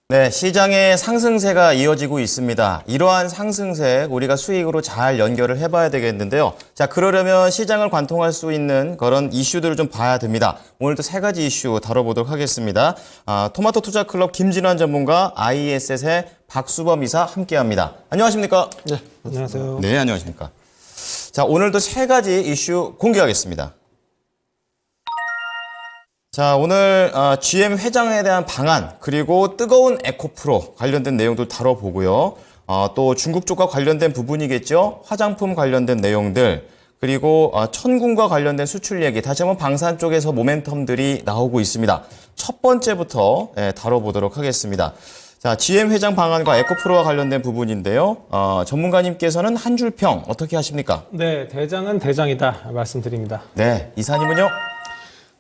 네, 시장의 상승세가 이어지고 있습니다. 이러한 상승세 우리가 수익으로 잘 연결을 해봐야 되겠는데요. 자, 그러려면 시장을 관통할 수 있는 그런 이슈들을 좀 봐야 됩니다. 오늘도 세 가지 이슈 다뤄보도록 하겠습니다. 토마토 투자클럽 김진환 전문가, IES의 박수범 이사 함께합니다. 안녕하십니까? 네, 안녕하세요. 네, 안녕하십니까? 자, 오늘도 세 가지 이슈 공개하겠습니다. 자, 오늘 GM 회장에 대한 방안, 그리고 뜨거운 에코프로 관련된 내용도 다뤄보고요. 또 중국 쪽과 관련된 부분이겠죠. 화장품 관련된 내용들, 그리고 천군과 관련된 수출 얘기, 다시 한번 방산 쪽에서 모멘텀들이 나오고 있습니다. 첫 번째부터 다뤄보도록 하겠습니다. 자, GM 회장 방안과 에코프로와 관련된 부분인데요. 전문가님께서는 한 줄 평 어떻게 하십니까? 네, 대장은 대장이다 말씀드립니다. 네, 이사님은요?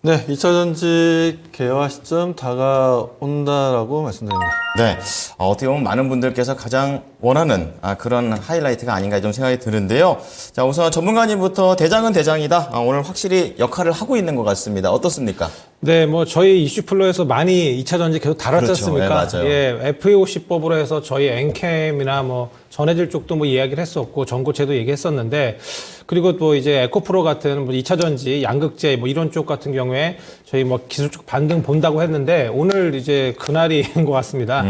네, 2차 전지 개화 시점 다가온다라고 말씀드립니다. 네, 어떻게 보면 많은 분들께서 가장 원하는 그런 하이라이트가 아닌가 좀 생각이 드는데요. 자, 우선 전문가님부터 대장은 대장이다. 오늘 확실히 역할을 하고 있는 것 같습니다. 어떻습니까? 네, 뭐 저희 이슈플로에서 많이 2차 전지 계속 다뤘지 그렇죠. 않습니까? 네, 맞아요. 예, FEOC법으로 해서 저희 엔캠이나 뭐 전해질 쪽도 뭐 이야기를 했었고 전고체도 얘기했었는데, 그리고 또 이제 에코프로 같은 뭐 2차 전지, 양극재 뭐 이런 쪽 같은 경우에 저희 뭐 기술적 반등 본다고 했는데 오늘 이제 그날인 것 같습니다.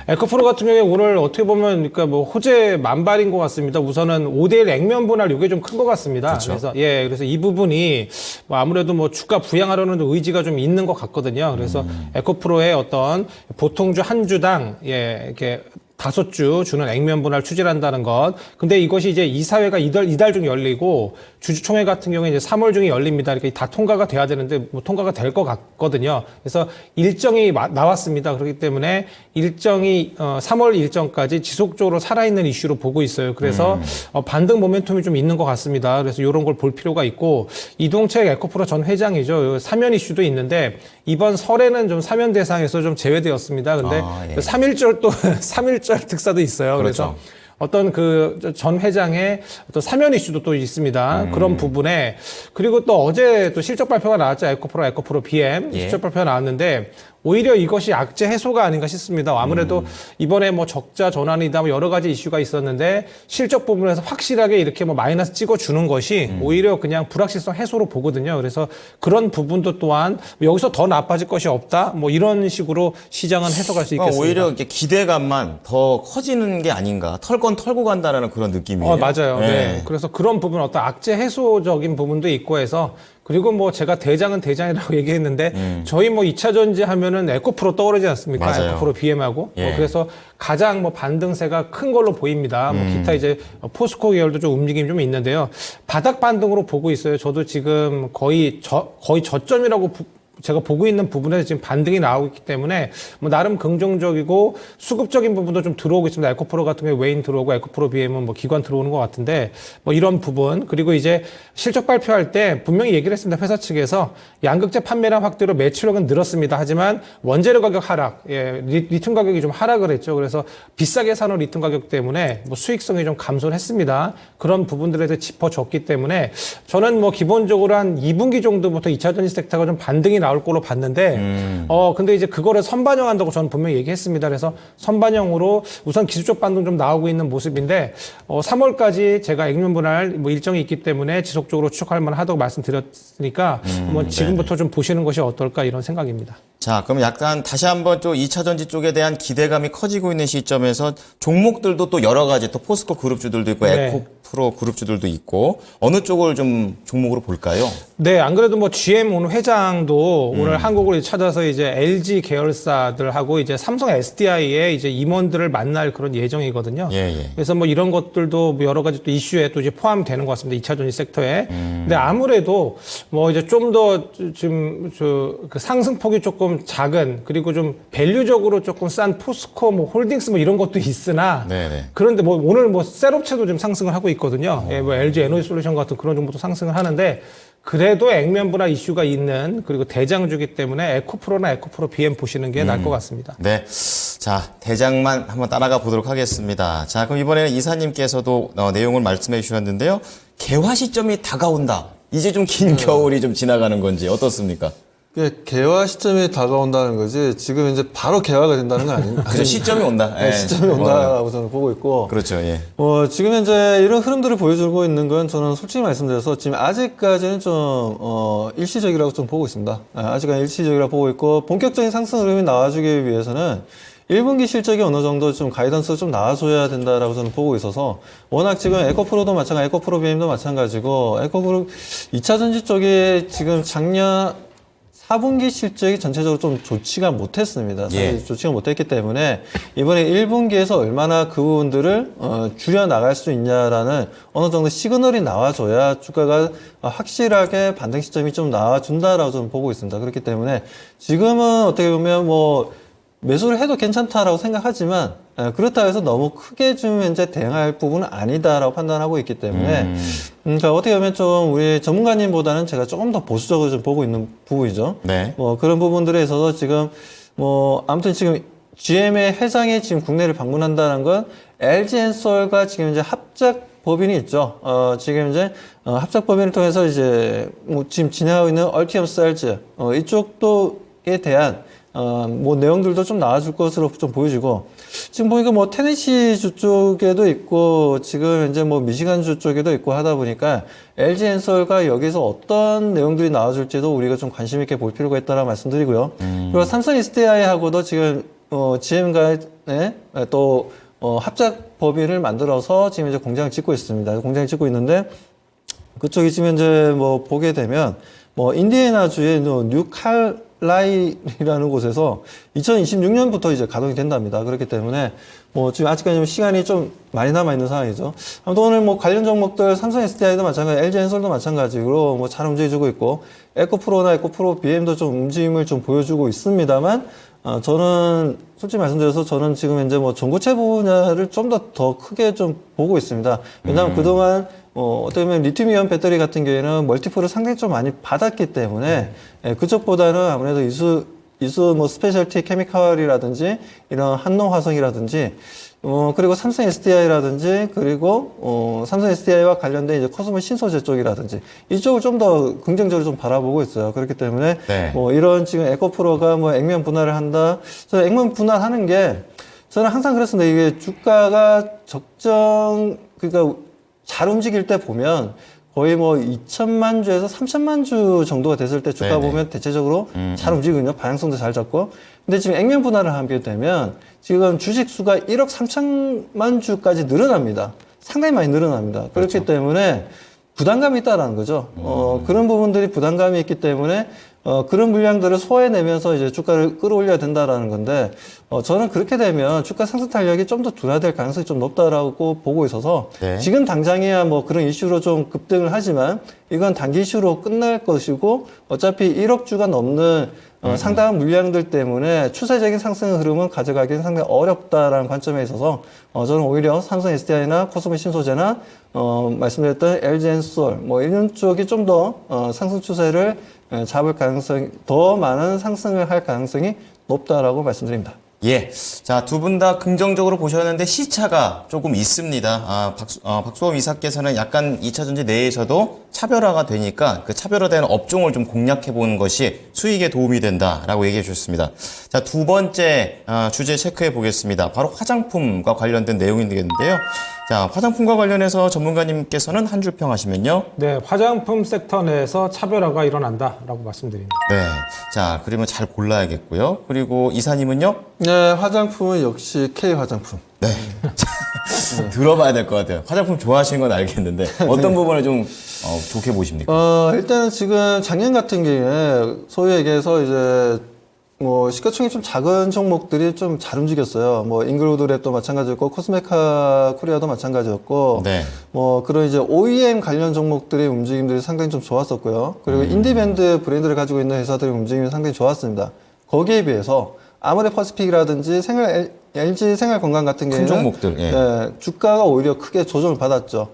에코프로 같은 경우에 오늘 어떻게 보면 그러니까 뭐 호재 만발인 것 같습니다. 우선은 5대1 액면 분할 이게 좀 큰 것 같습니다. 그렇죠. 그래서 이 부분이 뭐 아무래도 뭐 주가 부양하려는 의지가 좀 있는 것 같거든요. 그래서 에코프로의 어떤 보통주 한 주당 이렇게 5주 주는 액면 분할 추진한다는 것. 근데 이것이 이제 이사회가 이달 중 열리고 주주총회 같은 경우에 이제 3월 중에 열립니다. 이렇게 다 통과가 돼야 되는데 뭐 통과가 될 것 같거든요. 그래서 일정이 나왔습니다. 그렇기 때문에 일정이 3월 일정까지 지속적으로 살아있는 이슈로 보고 있어요. 그래서 반등 모멘텀이 좀 있는 것 같습니다. 그래서 이런 걸 볼 필요가 있고, 이동책 에코프로 전 회장이죠. 사면 이슈도 있는데 이번 설에는 좀 사면 대상에서 좀 제외되었습니다. 근데 3.1절 또 3.1절 특사도 있어요. 그렇죠. 그래서 어떤 그 전 회장의 어떤 사면 이슈도 또 있습니다. 그런 부분에, 그리고 또 어제 또 실적 발표가 나왔죠. 에코프로 BM 실적 발표가 나왔는데 오히려 이것이 악재 해소가 아닌가 싶습니다. 아무래도 이번에 뭐 적자 전환이다 뭐 여러 가지 이슈가 있었는데 실적 부분에서 확실하게 이렇게 뭐 마이너스 찍어주는 것이 오히려 그냥 불확실성 해소로 보거든요. 그래서 그런 부분도 또한 여기서 더 나빠질 것이 없다 뭐 이런 식으로 시장은 해석할 수 있겠습니다. 오히려 이렇게 기대감만 더 커지는 게 아닌가. 털 건 털고 간다는 그런 느낌이에요. 맞아요. 네. 그래서 그런 부분 어떤 악재 해소적인 부분도 있고 해서, 그리고 뭐 제가 대장은 대장이라고 얘기했는데 저희 뭐 2차 전지 하면은 에코프로 떠오르지 않습니까? 맞아요. 에코프로 BM하고. 그래서 가장 뭐 반등세가 큰 걸로 보입니다. 뭐 기타 이제 포스코 계열도 좀 움직임이 좀 있는데요. 바닥 반등으로 보고 있어요. 저도 지금 거의 저점이라고 제가 보고 있는 부분에서 지금 반등이 나오고 있기 때문에 뭐 나름 긍정적이고 수급적인 부분도 좀 들어오고 있습니다. 에코프로 같은 경우에 웨인 들어오고 에코프로 BM은 뭐 기관 들어오는 것 같은데 뭐 이런 부분, 그리고 이제 실적 발표할 때 분명히 얘기를 했습니다. 회사 측에서 양극재 판매량 확대로 매출액은 늘었습니다. 하지만 원재료 가격 하락, 리튬 가격이 좀 하락을 했죠. 그래서 비싸게 사놓은 리튬 가격 때문에 뭐 수익성이 좀 감소를 했습니다. 그런 부분들에 대해 짚어줬기 때문에 저는 뭐 기본적으로 한 2분기 정도부터 2차 전지 섹터가 좀 반등이 나올 걸로 봤는데, 근데 이제 그거를 선반영한다고 저는 분명히 얘기했습니다. 그래서 선반영으로 우선 기술적 반등 좀 나오고 있는 모습인데, 3월까지 제가 액면 분할 뭐 일정이 있기 때문에 지속적으로 추적할 만하다고 말씀드렸으니까, 한번 지금부터 좀 보시는 것이 어떨까 이런 생각입니다. 자, 그럼 약간 다시 한번 또 2차 전지 쪽에 대한 기대감이 커지고 있는 시점에서 종목들도 또 여러 가지, 또 포스코 그룹주들도 있고, 에코프로 그룹주들도 있고, 어느 쪽을 좀 종목으로 볼까요? 네, 안 그래도 뭐 GM 오늘 회장도 오늘 한국을 찾아서 이제 LG 계열사들하고 이제 삼성 SDI의 이제 임원들을 만날 그런 예정이거든요. 그래서 뭐 이런 것들도 뭐 여러 가지 또 이슈에 또 이제 포함되는 것 같습니다. 2차 전지 섹터에. 근데 아무래도 뭐 이제 좀 더 지금 그 상승폭이 조금 작은, 그리고 좀 밸류적으로 조금 싼 포스코 뭐 홀딩스 뭐 이런 것도 있으나, 그런데 뭐 오늘 뭐 셀업체도 좀 상승을 하고 있거든요. 뭐 LG 에너지 솔루션 같은 그런 정도도 상승을 하는데, 그래도 액면 분할 이슈가 있는, 그리고 대장주기 때문에 에코프로나 에코프로 BM 보시는 게 나을 것 같습니다. 네. 자, 대장만 한번 따라가 보도록 하겠습니다. 자, 그럼 이번에는 이사님께서도 내용을 말씀해 주셨는데요. 개화 시점이 다가온다. 이제 좀 긴 겨울이 좀 지나가는 건지 어떻습니까? 개화 시점이 다가온다는 거지 지금 이제 바로 개화가 된다는 건 아닙니다. 그죠, 시점이 온다. 네, 예. 시점이 온다라고 저는 보고 있고. 그렇죠, 예. 지금 현재 이런 흐름들을 보여주고 있는 건 저는 솔직히 말씀드려서 지금 아직까지는 좀, 일시적이라고 좀 보고 있습니다. 아직까지 일시적이라고 보고 있고, 본격적인 상승 흐름이 나와주기 위해서는 1분기 실적이 어느 정도 좀 가이던스가 좀 나와줘야 된다라고 저는 보고 있어서, 워낙 지금 에코프로도 마찬가지, 에코프로 BM도 마찬가지고, 에코프로 2차전지 쪽에 지금 작년 4분기 실적이 전체적으로 좀 좋지가 못했습니다. 사실 예. 좋지가 못했기 때문에 이번에 1분기에서 얼마나 그 부분들을 줄여 나갈 수 있냐라는 어느 정도 시그널이 나와줘야 주가가 확실하게 반등 시점이 좀 나와준다라고 저는 보고 있습니다. 그렇기 때문에 지금은 어떻게 보면 뭐 매수를 해도 괜찮다라고 생각하지만 그렇다고 해서 너무 크게 좀 현재 대응할 부분은 아니다라고 판단하고 있기 때문에 그러니까 어떻게 보면 좀 우리 전문가님보다는 제가 조금 더 보수적으로 좀 보고 있는 부분이죠. 네. 그런 부분들에 있어서 지금 아무튼 지금 GM의 회장이 지금 국내를 방문한다는 건 LG엔솔과 지금 이제 합작 법인이 있죠. 지금 이제 합작 법인을 통해서 이제 지금 진행하고 있는 얼티엄 셀즈 이쪽도에 대한 내용들도 좀 나와줄 것으로 좀 보여지고, 지금 보니까 테네시주 쪽에도 있고, 지금 이제 미시간주 쪽에도 있고 하다 보니까, LG엔솔과 여기서 어떤 내용들이 나와줄지도 우리가 좀 관심 있게 볼 필요가 있다라고 말씀드리고요. 그리고 삼성 SDI하고도 지금, GM과, 또, 합작 법인을 만들어서 지금 이제 공장을 짓고 있습니다. 공장을 짓고 있는데, 그쪽이 지금 이제 보게 되면, 인디애나주의 뉴칼라이라는 곳에서 2026년부터 이제 가동이 된답니다. 그렇기 때문에 지금 아직까지 시간이 좀 많이 남아 있는 상황이죠. 아무튼 오늘 관련 종목들 삼성 SDI도 마찬가지, LG엔솔도 마찬가지로 잘 움직여주고 있고, 에코프로나 에코프로 BM도 좀 움직임을 좀 보여주고 있습니다만, 저는 솔직히 말씀드려서 저는 지금 이제 전고체 분야를 좀 더 크게 좀 보고 있습니다. 왜냐하면 그동안 어떻게 보면 리튬이온 배터리 같은 경우에는 멀티플을 상당히 좀 많이 받았기 때문에 그쪽보다는 아무래도 이수 스페셜티 케미칼이라든지 이런 한농 화성이라든지 그리고 삼성 SDI라든지 그리고 삼성 SDI와 관련된 이제 코스모 신소재 쪽이라든지 이쪽을 좀 더 긍정적으로 좀 바라보고 있어요. 그렇기 때문에 네. 이런 지금 에코프로가 액면 분할을 한다. 저는 액면 분할하는 게 저는 항상 그랬습니다. 이게 주가가 그러니까 잘 움직일 때 보면 거의 2천만 주에서 3천만 주 정도가 됐을 때 주가 네네. 보면 대체적으로 잘 움직이거든요. 방향성도 잘 잡고. 근데 지금 액면 분할을 하게 되면 지금 주식 수가 1억 3천만 주까지 늘어납니다. 상당히 많이 늘어납니다. 그렇기 그렇죠. 때문에 부담감이 있다라는 거죠. 그런 부분들이 부담감이 있기 때문에 그런 물량들을 소화해내면서 이제 주가를 끌어올려야 된다라는 건데, 저는 그렇게 되면 주가 상승 탄력이 좀 더 둔화될 가능성이 좀 높다라고 보고 있어서, 네. 지금 당장이야 그런 이슈로 좀 급등을 하지만, 이건 단기 이슈로 끝날 것이고, 어차피 1억 주가 넘는 상당한 물량들 때문에 추세적인 상승 흐름은 가져가기는 상당히 어렵다라는 관점에 있어서, 저는 오히려 삼성 SDI나 코스모 신소재나, 말씀드렸던 LG엔솔, 이런 쪽이 좀 더, 상승 추세를 잡을 가능성이, 더 많은 상승을 할 가능성이 높다라고 말씀드립니다. 예. 자, 두 분 다 긍정적으로 보셨는데 시차가 조금 있습니다. 박수범 이사께서는 약간 2차전지 내에서도 차별화가 되니까 그 차별화되는 업종을 좀 공략해 보는 것이 수익에 도움이 된다라고 얘기해 주셨습니다. 자, 두 번째 주제 체크해 보겠습니다. 바로 화장품과 관련된 내용이 되겠는데요. 자, 화장품과 관련해서 전문가님께서는 한 줄 평하시면요. 네, 화장품 섹터 내에서 차별화가 일어난다라고 말씀드립니다. 네. 자, 그러면 잘 골라야겠고요. 그리고 이사님은요? 네, 화장품은 역시 K 화장품. 네. 들어봐야 될 것 같아요. 화장품 좋아하시는 건 알겠는데 어떤 부분을 좀 좋게 보십니까? 일단은 지금 작년 같은 경우에 소위 얘기해서 이제 시가총이 좀 작은 종목들이 좀 잘 움직였어요. 잉글우드 랩도 마찬가지였고, 코스메카 코리아도 마찬가지였고, 네. 그런 이제 OEM 관련 종목들의 움직임들이 상당히 좀 좋았었고요. 그리고 인디밴드 브랜드를 가지고 있는 회사들의 움직임이 상당히 좋았습니다. 거기에 비해서 아모레 퍼시픽이라든지 LG 생활건강 같은 큰 경우에는 종목들, 예. 주가가 오히려 크게 조정을 받았죠.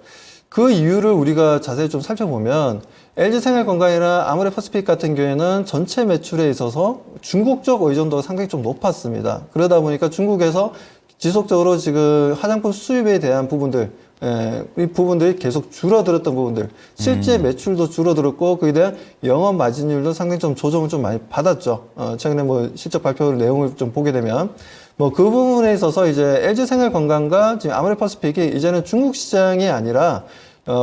그 이유를 우리가 자세히 좀 살펴보면 LG생활건강이나 아모레 퍼시픽 같은 경우에는 전체 매출에 있어서 중국 쪽 의존도가 상당히 좀 높았습니다. 그러다 보니까 중국에서 지속적으로 지금 화장품 수입에 대한 부분들, 이 부분들이 계속 줄어들었던 부분들, 실제 매출도 줄어들었고 그에 대한 영업 마진율도 상당히 좀 조정을 좀 많이 받았죠. 최근에 뭐 실적 발표 내용을 좀 보게 되면 뭐 그 부분에 있어서 이제 LG생활건강과 지금 아모레퍼시픽이 이제는 중국 시장이 아니라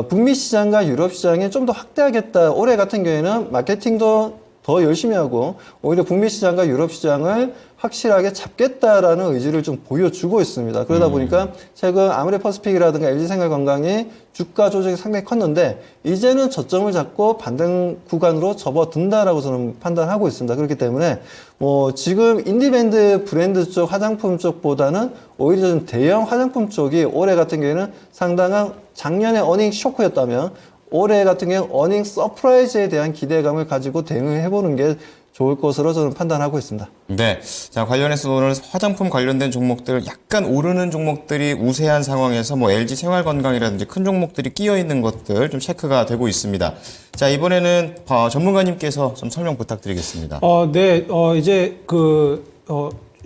북미 시장과 유럽 시장에 좀 더 확대하겠다. 올해 같은 경우에는 마케팅도 더 열심히 하고 오히려 북미 시장과 유럽 시장을 확실하게 잡겠다라는 의지를 좀 보여주고 있습니다. 그러다 보니까 최근 아모레퍼시픽이라든가 LG생활건강이 주가 조정이 상당히 컸는데 이제는 저점을 잡고 반등 구간으로 접어든다라고 저는 판단하고 있습니다. 그렇기 때문에 뭐 지금 인디밴드 브랜드 쪽 화장품 쪽보다는 오히려 좀 대형 화장품 쪽이 올해 같은 경우에는 상당한 작년에 어닝 쇼크였다면 올해 같은 경우 어닝 서프라이즈에 대한 기대감을 가지고 대응을 해보는 게 좋을 것으로 저는 판단하고 있습니다. 네. 자, 관련해서 오늘 화장품 관련된 종목들 약간 오르는 종목들이 우세한 상황에서 뭐 LG 생활건강이라든지 큰 종목들이 끼어 있는 것들 좀 체크가 되고 있습니다. 자, 이번에는 전문가님께서 좀 설명 부탁드리겠습니다. 네, 이제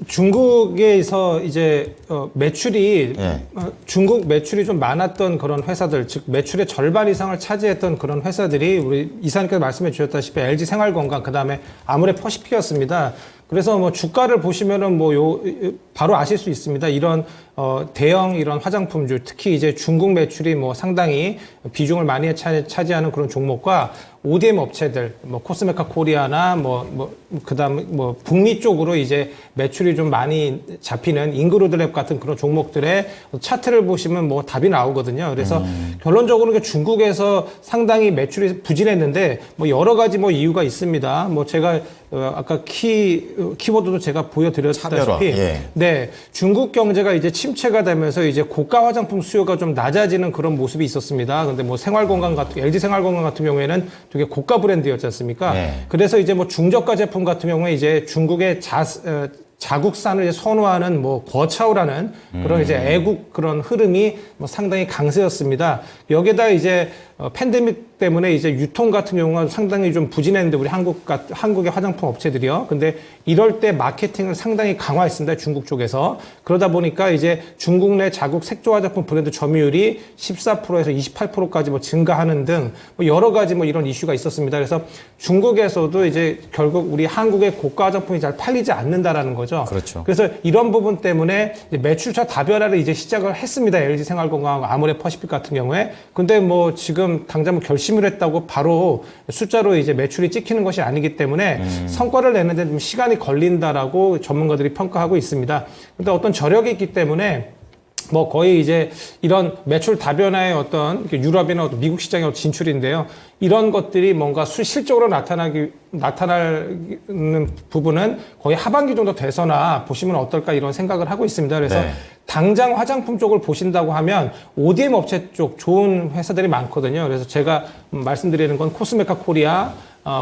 중국에서 이제 매출이 네. 중국 매출이 좀 많았던 그런 회사들, 즉 매출의 절반 이상을 차지했던 그런 회사들이 우리 이사님께서 말씀해 주셨다시피 LG 생활건강, 그다음에 아모레퍼시픽이었습니다. 그래서 뭐 주가를 보시면은 바로 아실 수 있습니다. 이런 대형 이런 화장품주, 특히 이제 중국 매출이 뭐 상당히 비중을 많이 차지하는 그런 종목과 ODM 업체들, 뭐 코스메카 코리아나 그다음에 북미 쪽으로 이제 매출이 좀 많이 잡히는 잉그로드랩 같은 그런 종목들의 차트를 보시면 뭐 답이 나오거든요. 그래서 결론적으로 중국에서 상당히 매출이 부진했는데 뭐 여러 가지 뭐 이유가 있습니다. 뭐 제가 아까 키워드도 제가 보여드렸다시피, 예. 네, 중국 경제가 이제 침체가 되면서 이제 고가 화장품 수요가 좀 낮아지는 그런 모습이 있었습니다. 근데 뭐 LG 생활건강 같은 경우에는 되게 고가 브랜드였지 않습니까? 네. 그래서 이제 뭐 중저가 제품 같은 경우에 이제 중국의 자국산을 이제 선호하는 뭐 거차오라는 그런 이제 애국 그런 흐름이 뭐 상당히 강세였습니다. 여기에다 이제 팬데믹 때문에 이제 유통 같은 경우가 상당히 좀 부진했는데 우리 한국의 화장품 업체들이요. 근데 이럴 때 마케팅을 상당히 강화했습니다. 중국 쪽에서. 그러다 보니까 이제 중국 내 자국 색조 화장품 브랜드 점유율이 14%에서 28%까지 뭐 증가하는 등 뭐 여러 가지 뭐 이런 이슈가 있었습니다. 그래서 중국에서도 이제 결국 우리 한국의 고가 화장품이 잘 팔리지 않는다라는 거죠. 그렇죠. 그래서 이런 부분 때문에 이제 매출차 다변화를 이제 시작을 했습니다. LG 생활건강하고 아모레퍼시픽 같은 경우에. 근데 뭐 지금 당장 뭐 결심을 했다고 바로 숫자로 이제 매출이 찍히는 것이 아니기 때문에 성과를 내는데 좀 시간이 걸린다라고 전문가들이 평가하고 있습니다. 근데 어떤 저력이 있기 때문에 뭐 거의 이제 이런 매출 다변화의 어떤 유럽이나 어떤 미국 시장의 진출인데요. 이런 것들이 뭔가 실적으로 나타나는 부분은 거의 하반기 정도 돼서나 보시면 어떨까 이런 생각을 하고 있습니다. 그래서 네. 당장 화장품 쪽을 보신다고 하면 ODM 업체 쪽 좋은 회사들이 많거든요. 그래서 제가 말씀드리는 건 코스메카 코리아,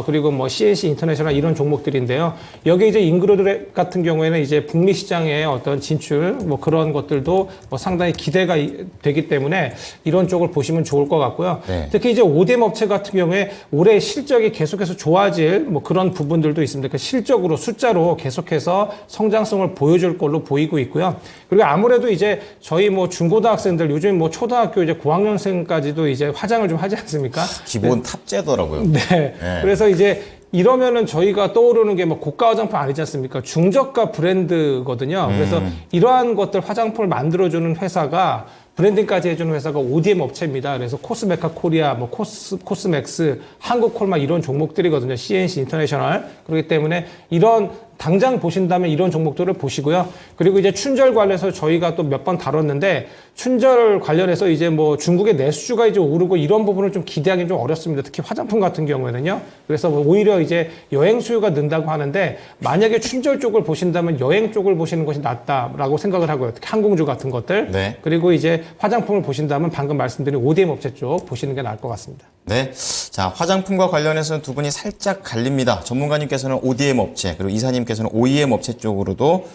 그리고 뭐 CNC 인터내셔널 이런 종목들인데요. 여기 이제 잉그로드 같은 경우에는 이제 북미 시장의 어떤 진출 뭐 그런 것들도 뭐 상당히 기대가 되기 때문에 이런 쪽을 보시면 좋을 것 같고요. 네. 특히 이제 ODM 업체 같은 경우에 올해 실적이 계속해서 좋아질 뭐 그런 부분들도 있습니다. 그 실적으로 숫자로 계속해서 성장성을 보여줄 걸로 보이고 있고요. 그리고 아무래도 이제 저희 뭐 중고등학생들 요즘 뭐 초등학교 이제 고학년생까지도 이제 화장을 좀 하지 않습니까? 기본 탑재더라고요. 네. 네. 그래서 이제 이러면은 저희가 떠오르는 게 뭐 고가 화장품 아니지 않습니까? 중저가 브랜드거든요. 그래서 이러한 것들 화장품을 만들어주는 회사가 브랜딩까지 해주는 회사가 ODM 업체입니다. 그래서 코스메카 코리아, 뭐 코스맥스, 한국콜마 이런 종목들이거든요. CNC 인터내셔널. 그렇기 때문에 이런 당장 보신다면 이런 종목들을 보시고요. 그리고 이제 춘절 관련해서 저희가 또 몇 번 다뤘는데 춘절 관련해서 이제 뭐 중국의 내수주가 이제 오르고 이런 부분을 좀 기대하기는 좀 어렵습니다. 특히 화장품 같은 경우에는요. 그래서 오히려 이제 여행 수요가 는다고 하는데 만약에 춘절 쪽을 보신다면 여행 쪽을 보시는 것이 낫다라고 생각을 하고요. 특히 항공주 같은 것들. 네. 그리고 이제 화장품을 보신다면 방금 말씀드린 ODM 업체 쪽 보시는 게 나을 것 같습니다. 네. 자, 화장품과 관련해서는 두 분이 살짝 갈립니다. 전문가님께서는 ODM 업체, 그리고 이사님께서는 OEM 업체 쪽으로도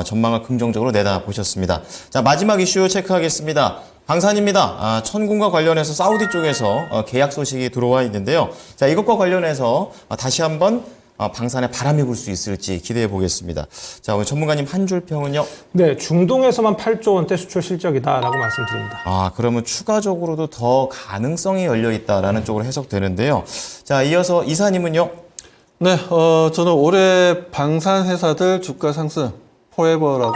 전망을 긍정적으로 내다보셨습니다. 자, 마지막 이슈 체크하겠습니다. 방산입니다. 천군과 관련해서 사우디 쪽에서 계약 소식이 들어와 있는데요. 자, 이것과 관련해서 다시 한번 방산에 바람이 불 수 있을지 기대해 보겠습니다. 자, 오늘 전문가님 한 줄 평은요? 네, 중동에서만 8조 원대 수출 실적이다라고 말씀드립니다. 그러면 추가적으로도 더 가능성이 열려 있다라는 쪽으로 해석되는데요. 자, 이어서 이사님은요? 네, 저는 올해 방산 회사들 주가 상승 포에버라고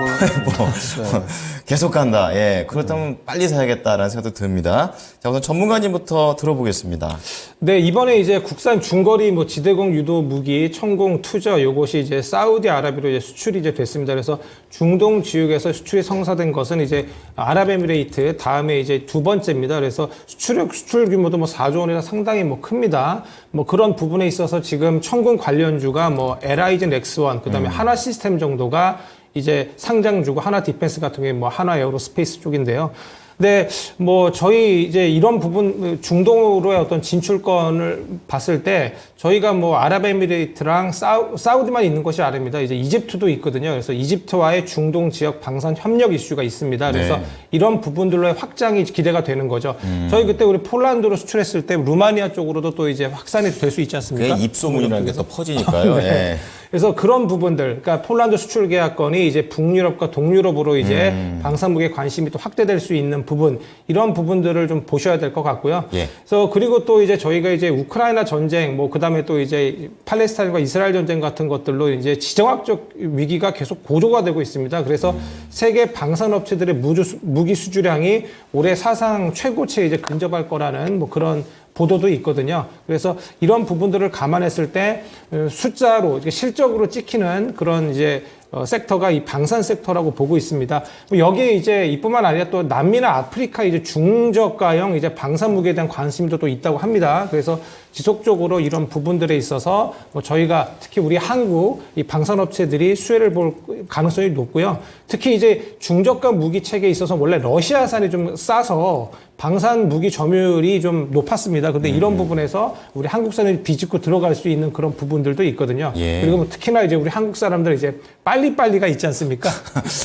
계속 간다. 예, 그렇다면 빨리 사야겠다라는 생각도 듭니다. 자, 우선 전문가님부터 들어보겠습니다. 네, 이번에 이제 국산 중거리 뭐 지대공 유도 무기, 천공 투저 요것이 이제 사우디아라비아로 이제 수출이 이제 됐습니다. 그래서 중동 지역에서 수출이 성사된 것은 이제 아랍에미레이트 다음에 이제 두 번째입니다. 그래서 수출 규모도 뭐 4조 원이나 상당히 뭐 큽니다. 뭐 그런 부분에 있어서 지금 천공 관련주가 뭐 LI젠 X1 그다음에 하나 시스템 정도가 이제 상장주고 하나 디펜스 같은 경우에 뭐 하나 에어로스페이스 쪽인데요. 근데 뭐 저희 이제 이런 부분 중동으로의 어떤 진출권을 봤을 때 저희가 뭐 아랍에미레이트랑 사우디만 있는 것이 아닙니다. 이제 이집트도 있거든요. 그래서 이집트와의 중동 지역 방산 협력 이슈가 있습니다. 그래서 네. 이런 부분들로의 확장이 기대가 되는 거죠. 저희 그때 우리 폴란드로 수출했을 때 루마니아 쪽으로도 또 이제 확산이 될 수 있지 않습니까? 그게 입소문이라는 게 더 퍼지니까요. 네. 예. 그래서 그런 부분들, 그러니까 폴란드 수출 계약권이 이제 북유럽과 동유럽으로 이제 방산무기에 관심이 또 확대될 수 있는 부분, 이런 부분들을 좀 보셔야 될 것 같고요. 예. 그래서 그리고 또 이제 저희가 이제 우크라이나 전쟁, 뭐 그다음에 또 이제 팔레스타인과 이스라엘 전쟁 같은 것들로 이제 지정학적 위기가 계속 고조가 되고 있습니다. 그래서 세계 방산업체들의 무기 수주량이 올해 사상 최고치에 이제 근접할 거라는 뭐 그런 보도도 있거든요. 그래서 이런 부분들을 감안했을 때 숫자로 실적으로 찍히는 그런 이제 섹터가 이 방산 섹터라고 보고 있습니다. 여기에 이제 이뿐만 아니라 또 남미나 아프리카 이제 중저가형 이제 방산 무기에 대한 관심도 또 있다고 합니다. 그래서 지속적으로 이런 부분들에 있어서 뭐 저희가 특히 우리 한국 이 방산업체들이 수혜를 볼 가능성이 높고요. 특히 이제 중저가 무기 체계에 있어서 원래 러시아산이 좀 싸서 방산 무기 점유율이 좀 높았습니다. 근데 이런 부분에서 우리 한국산을 비집고 들어갈 수 있는 그런 부분들도 있거든요. 예. 그리고 뭐 특히나 이제 우리 한국 사람들 이제 빨리빨리가 있지 않습니까?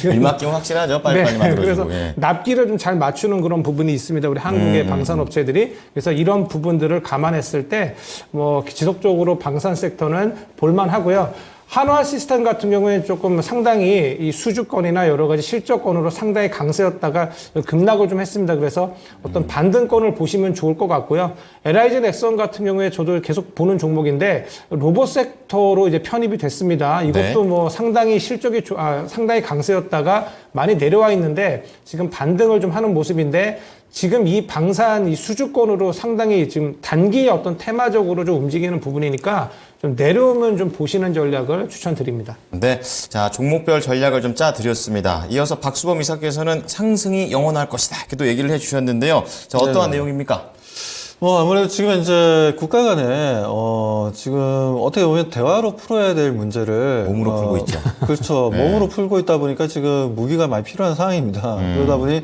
일막기면 확실하죠. 빨리빨리 네, 만들어주고. 그래서 예. 납기를 좀 잘 맞추는 그런 부분이 있습니다. 우리 한국의 방산업체들이. 그래서 이런 부분들을 감안했을 때 뭐 지속적으로 방산 섹터는 볼만하고요. 한화 시스템 같은 경우에는 조금 상당히 이 수주권이나 여러 가지 실적권으로 상당히 강세였다가 급락을 좀 했습니다. 그래서 어떤 반등권을 보시면 좋을 것 같고요. LI젠 엑선 같은 경우에 저도 계속 보는 종목인데 로봇 섹터로 이제 편입이 됐습니다. 이것도 네. 뭐 상당히 실적이 상당히 강세였다가 많이 내려와 있는데 지금 반등을 좀 하는 모습인데 지금 이 방산 이 수주권으로 상당히 지금 단기의 어떤 테마적으로 좀 움직이는 부분이니까 좀 내려오면 좀 보시는 전략을 추천드립니다. 네. 자, 종목별 전략을 좀 짜드렸습니다. 이어서 박수범 이사께서는 상승이 영원할 것이다. 이렇게 또 얘기를 해주셨는데요. 자, 어떠한 내용입니까? 뭐 아무래도 지금 이제 국가 간에 지금 어떻게 보면 대화로 풀어야 될 문제를 몸으로 풀고 있죠. 그렇죠. 네. 몸으로 풀고 있다 보니까 지금 무기가 많이 필요한 상황입니다. 그러다 보니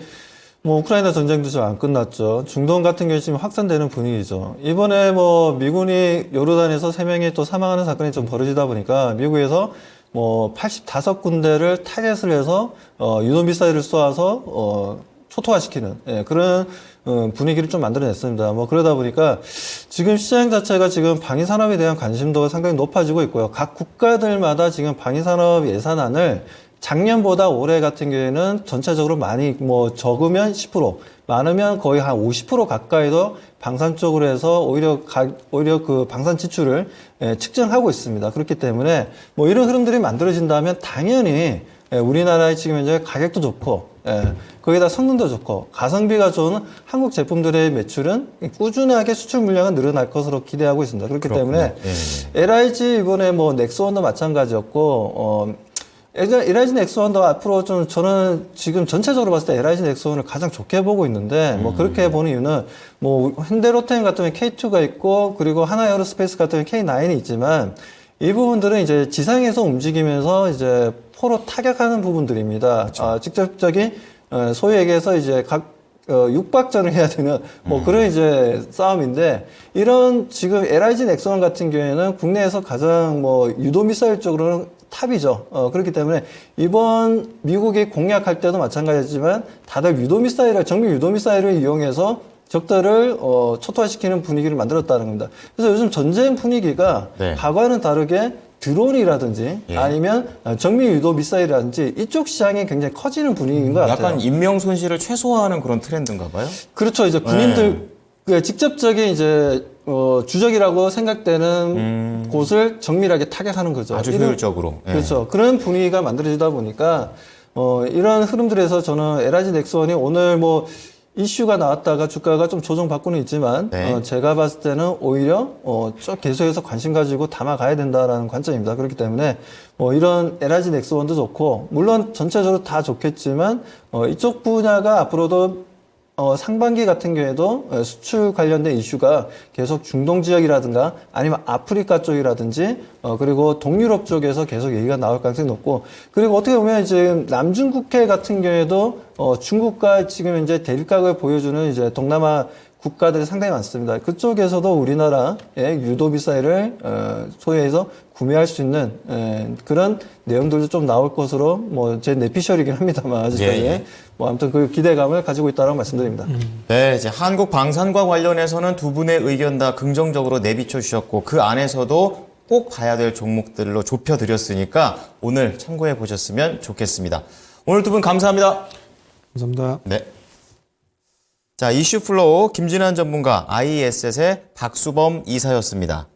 뭐 우크라이나 전쟁도 좀 안 끝났죠. 중동 같은 경우에 지금 확산되는 분위기죠. 이번에 뭐 미군이 요르단에서 3명이 또 사망하는 사건이 좀 벌어지다 보니까 미국에서 뭐 85군데를 타겟을 해서 유도미사일을 쏘아서 초토화시키는 그런 분위기를 좀 만들어냈습니다. 뭐 그러다 보니까 지금 시장 자체가 지금 방위산업에 대한 관심도가 상당히 높아지고 있고요. 각 국가들마다 지금 방위산업 예산안을 작년보다 올해 같은 경우에는 전체적으로 많이 뭐 적으면 10%, 많으면 거의 한 50% 가까이도 방산 쪽으로 해서 오히려 그 방산 지출을 측정하고 있습니다. 그렇기 때문에 뭐 이런 흐름들이 만들어진다면 당연히 우리나라의 지금 현재 가격도 좋고 거기다 성능도 좋고 가성비가 좋은 한국 제품들의 매출은 꾸준하게 수출 물량은 늘어날 것으로 기대하고 있습니다. 그렇기 그렇군요. 때문에 LIG 이번에 뭐 넥스원도 마찬가지였고 LIG 넥스원도 앞으로 좀 저는 지금 전체적으로 봤을 때 LIG 넥스원을 가장 좋게 보고 있는데 뭐 그렇게 보는 이유는 뭐 현대로템 같은 경우에 K2가 있고 그리고 하나에어로스페이스 같은 경우에 K9이 있지만 이 부분들은 이제 지상에서 움직이면서 이제 포로 타격하는 부분들입니다. 그렇죠. 직접적인 소위 얘기해서 이제 각 육박전을 해야 되는 뭐 그런 이제 싸움인데 이런 지금 LIG 넥슨 같은 경우에는 국내에서 가장 뭐 유도 미사일 쪽으로는 탑이죠. 그렇기 때문에 이번 미국이 공략할 때도 마찬가지지만 다들 유도 미사일을 정밀 유도 미사일을 이용해서 적들을 초토화시키는 분위기를 만들었다는 겁니다. 그래서 요즘 전쟁 분위기가 네. 과거와는 다르게 드론이라든지 예. 아니면 정밀 유도 미사일이라든지 이쪽 시장이 굉장히 커지는 분위기인 것 같아요. 약간 인명 손실을 최소화하는 그런 트렌드인가 봐요. 그렇죠. 이제 군인들 그 직접적인 이제 주적이라고 생각되는 곳을 정밀하게 타격하는 거죠. 아주 효율적으로. 예. 그렇죠. 그런 분위기가 만들어지다 보니까 이런 흐름들에서 저는 LG 넥슨이 오늘 뭐 이슈가 나왔다가 주가가 좀 조정받고는 있지만 네. 제가 봤을 때는 오히려 쭉 계속해서 관심 가지고 담아가야 된다라는 관점입니다. 그렇기 때문에 이런 LG 넥슨도 좋고 물론 전체적으로 다 좋겠지만 이쪽 분야가 앞으로도 상반기 같은 경우에도 수출 관련된 이슈가 계속 중동 지역이라든가 아니면 아프리카 쪽이라든지 그리고 동유럽 쪽에서 계속 얘기가 나올 가능성이 높고 그리고 어떻게 보면 지금 남중국해 같은 경우에도 중국과 지금 이제 대립각을 보여주는 이제 동남아 국가들이 상당히 많습니다. 그쪽에서도 우리나라의 유도 미사일을 소유해서 구매할 수 있는 그런 내용들도 좀 나올 것으로 뭐 제 내피셜이긴 합니다만 아직까지 예. 뭐 아무튼 그 기대감을 가지고 있다고 말씀드립니다. 네, 이제 한국 방산과 관련해서는 두 분의 의견 다 긍정적으로 내비쳐 주셨고 그 안에서도 꼭 봐야 될 종목들로 좁혀 드렸으니까 오늘 참고해 보셨으면 좋겠습니다. 오늘 두 분 감사합니다. 감사합니다. 네. 자, 이슈 플로우 김진환 전문가 IES의 박수범 이사였습니다.